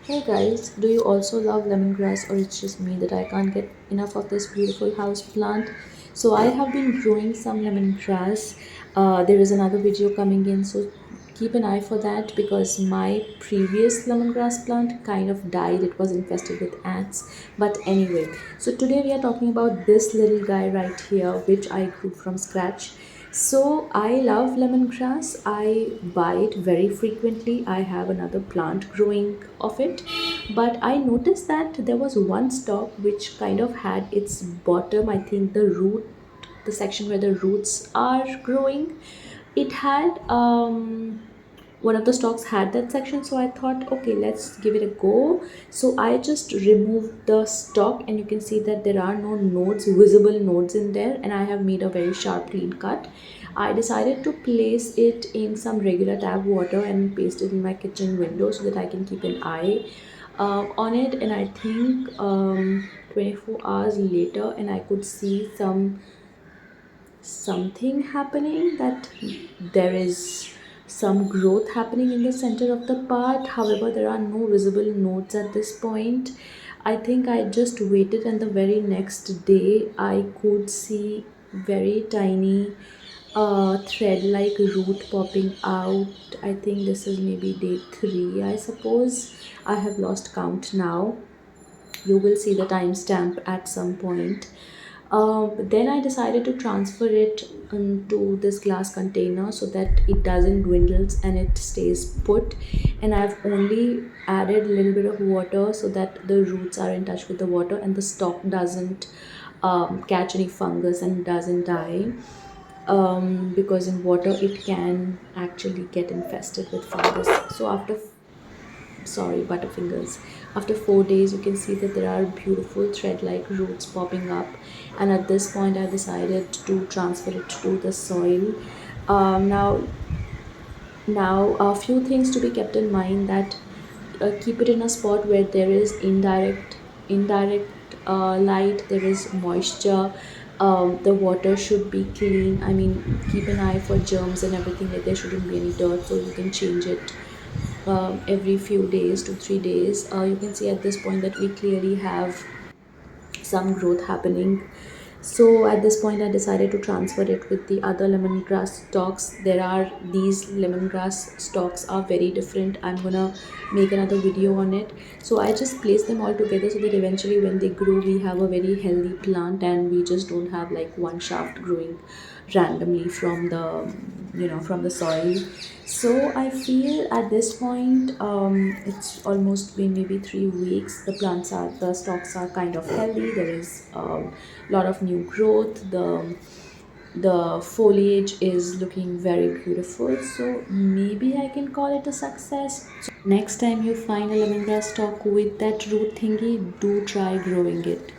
Hey guys, do you also love lemongrass, or it's just me that I can't get enough of this beautiful house plant? So I have been growing some lemongrass. There is another video coming in, so keep an eye for that because my previous lemongrass plant kind of died. It was infested with ants. But anyway, so today we are talking about this little guy right here, which I grew from scratch. So I love lemongrass. I buy it very frequently. I have another plant growing of it. But I noticed that there was one stalk which kind of had its bottom, I think the root, the section where the roots are growing. It had one of the stalks had that section, so I thought, okay, let's give it a go. So I just removed the stalk, and you can see that there are no nodes, visible nodes in there, and I have made a very sharp clean cut. I decided to place it in some regular tap water and paste it in my kitchen window so that I can keep an eye on it. And I think 24 hours later, and I could see something happening, that there is some growth happening in the center of the part. However, there are no visible nodes at this point. I think I just waited, and the very next day I could see very tiny thread like root popping out. I think this is maybe day 3, I suppose. I have lost count now. You will see the timestamp at some point. But then I decided to transfer it into this glass container so that it doesn't dwindles and it stays put. And I've only added a little bit of water so that the roots are in touch with the water and the stalk doesn't catch any fungus and doesn't die. Because in water it can actually get infested with fungus. So after sorry, butterfingers, after 4 days you can see that there are beautiful thread like roots popping up, and at this point I decided to transfer it to the soil. Now a few things to be kept in mind, that keep it in a spot where there is indirect light, there is moisture. The water should be clean. I mean, keep an eye for germs and everything, like there shouldn't be any dirt, so you can change it every few days to 3 days. You can see at this point that we clearly have some growth happening. So at this point I decided to transfer it with the other lemongrass stalks. There are these lemongrass stalks are very different. I'm gonna make another video on it. So I just place them all together so that eventually when they grow we have a very healthy plant, and we just don't have like one shaft growing randomly from the soil. So I feel at this point it's almost been maybe 3 weeks. The stalks are kind of healthy. There is a lot of new growth. The foliage is looking very beautiful, so maybe I can call it a success. So next time you find a lemongrass stalk with that root thingy, do try growing it.